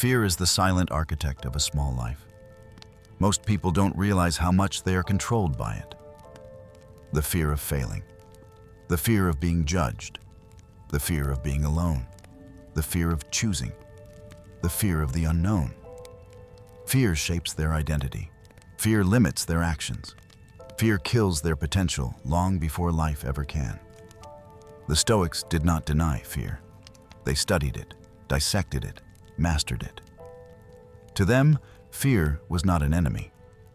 Fear is the silent architect of a small life. Most people don't realize how much they are controlled by it. The fear of failing, the fear of being judged, the fear of being alone, the fear of choosing, the fear of the unknown. Fear shapes their identity. Fear limits their actions. Fear kills their potential long before life ever can. The Stoics did not deny fear. They studied it, dissected it, mastered it. To them, fear was not an enemy.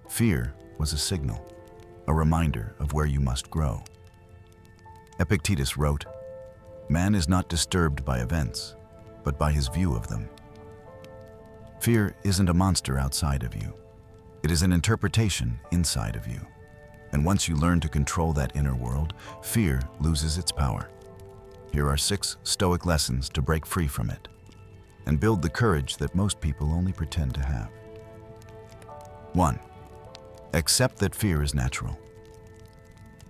Fear was a signal, a reminder of where you must grow. Epictetus wrote, "Man is not disturbed by events, but by his view of them." Fear isn't a monster outside of you. It is an interpretation inside of you. And once you learn to control that inner world, fear loses its power. Here are 6 Stoic lessons to break free from it and build the courage that most people only pretend to have. 1. Accept that fear is natural.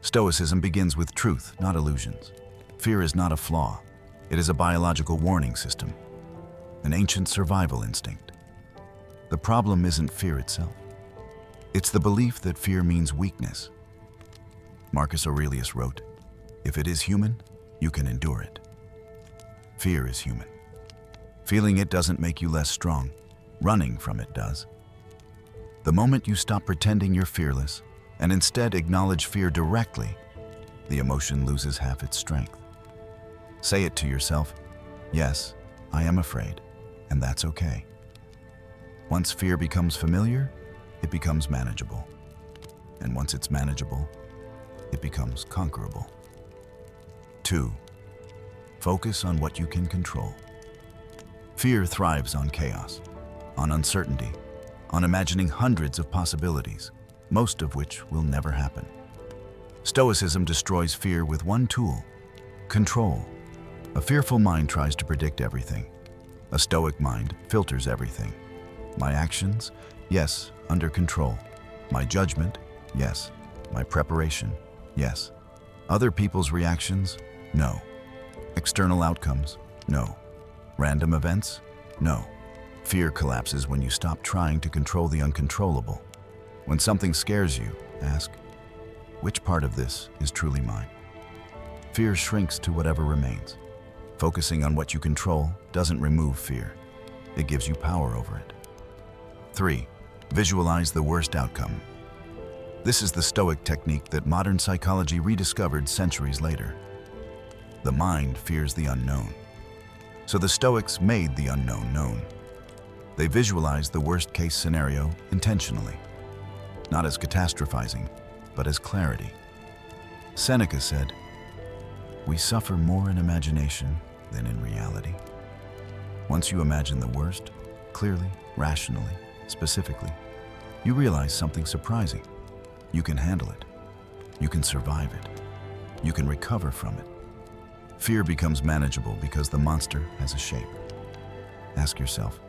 Stoicism begins with truth, not illusions. Fear is not a flaw. It is a biological warning system, an ancient survival instinct. The problem isn't fear itself. It's the belief that fear means weakness. Marcus Aurelius wrote, "If it is human, you can endure it." Fear is human. Feeling it doesn't make you less strong. Running from it does. The moment you stop pretending you're fearless and instead acknowledge fear directly, the emotion loses half its strength. Say it to yourself, "Yes, I am afraid, and that's okay." Once fear becomes familiar, it becomes manageable. And once it's manageable, it becomes conquerable. 2. Focus on what you can control. Fear thrives on chaos, on uncertainty, on imagining hundreds of possibilities, most of which will never happen. Stoicism destroys fear with one tool: control. A fearful mind tries to predict everything. A Stoic mind filters everything. My actions? Yes, under control. My judgment? Yes. My preparation? Yes. Other people's reactions? No. External outcomes? No. Random events? No. Fear collapses when you stop trying to control the uncontrollable. When something scares you, ask, which part of this is truly mine? Fear shrinks to whatever remains. Focusing on what you control doesn't remove fear. It gives you power over it. 3. Visualize the worst outcome. This is the Stoic technique that modern psychology rediscovered centuries later. The mind fears the unknown. So the Stoics made the unknown known. They visualized the worst-case scenario intentionally, not as catastrophizing, but as clarity. Seneca said, "We suffer more in imagination than in reality." Once you imagine the worst, clearly, rationally, specifically, you realize something surprising. You can handle it. You can survive it. You can recover from it. Fear becomes manageable because the monster has a shape. Ask yourself,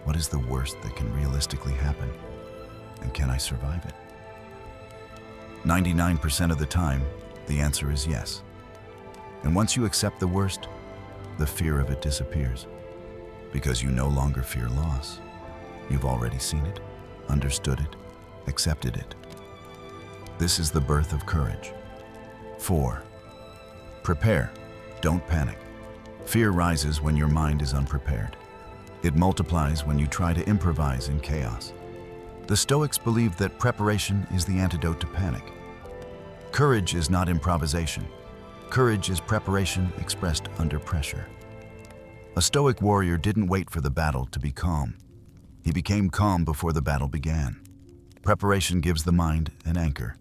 what is the worst that can realistically happen? And can I survive it? 99% of the time, the answer is yes. And once you accept the worst, the fear of it disappears. Because you no longer fear loss. You've already seen it, understood it, accepted it. This is the birth of courage. 4. Prepare, don't panic. Fear rises when your mind is unprepared. It multiplies when you try to improvise in chaos. The Stoics believed that preparation is the antidote to panic. Courage is not improvisation. Courage is preparation expressed under pressure. A Stoic warrior didn't wait for the battle to be calm. He became calm before the battle began. Preparation gives the mind an anchor.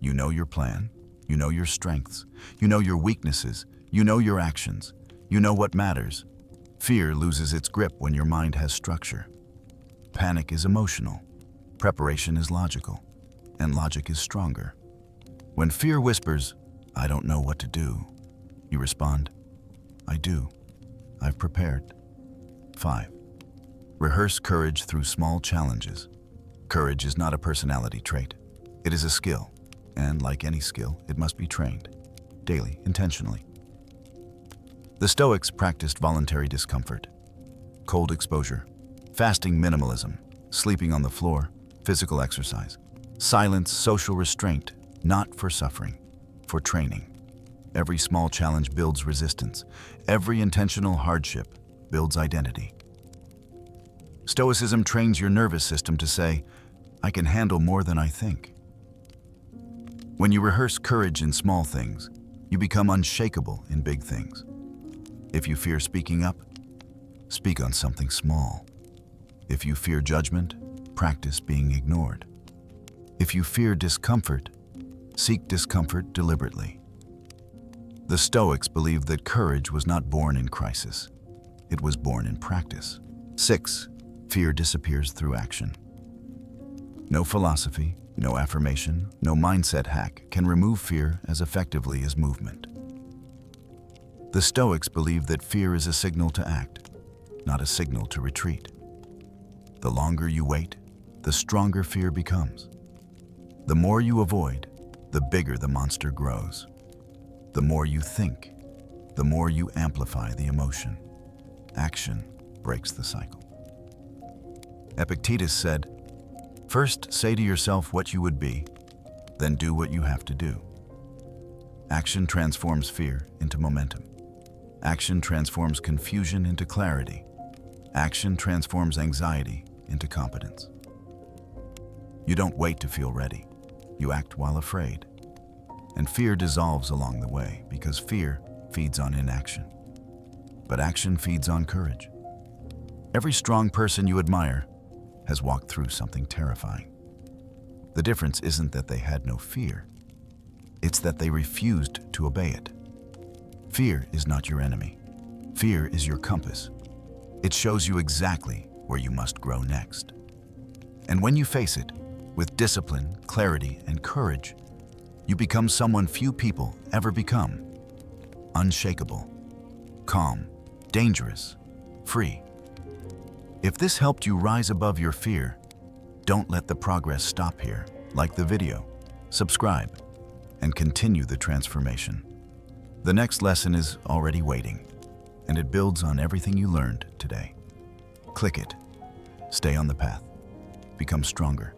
You know your plan. You know your strengths. You know your weaknesses. You know your actions. You know what matters. Fear loses its grip when your mind has structure. Panic is emotional. Preparation is logical. And logic is stronger. When fear whispers, "I don't know what to do," you respond, "I do. I've prepared." 5. Rehearse courage through small challenges. Courage is not a personality trait. It is a skill. And like any skill, it must be trained, daily, intentionally. The Stoics practiced voluntary discomfort. cold exposure, fasting minimalism, sleeping on the floor, physical exercise. Silence, social restraint, not for suffering, for training. Every small challenge builds resistance. Every intentional hardship builds identity. Stoicism trains your nervous system to say, I can handle more than I think. When you rehearse courage in small things, you become unshakable in big things. If you fear speaking up, speak on something small. If you fear judgment, practice being ignored. If you fear discomfort, seek discomfort deliberately. The Stoics believed that courage was not born in crisis. It was born in practice. 6. Fear disappears through action. No philosophy, no affirmation, no mindset hack can remove fear as effectively as movement. The Stoics believe that fear is a signal to act, not a signal to retreat. The longer you wait, the stronger fear becomes. The more you avoid, the bigger the monster grows. The more you think, the more you amplify the emotion. Action breaks the cycle. Epictetus said, "First say to yourself what you would be, then do what you have to do." Action transforms fear into momentum. Action transforms confusion into clarity. Action transforms anxiety into competence. You don't wait to feel ready. You act while afraid. And fear dissolves along the way because fear feeds on inaction. But action feeds on courage. Every strong person you admire has walked through something terrifying. The difference isn't that they had no fear. It's that they refused to obey it. Fear is not your enemy. Fear is your compass. It shows you exactly where you must grow next. And when you face it, with discipline, clarity, and courage, you become someone few people ever become. Unshakable, calm, dangerous, free. If this helped you rise above your fear, don't let the progress stop here. Like the video, subscribe, and continue the transformation. The next lesson is already waiting, and it builds on everything you learned today. Click it. Stay on the path. Become stronger.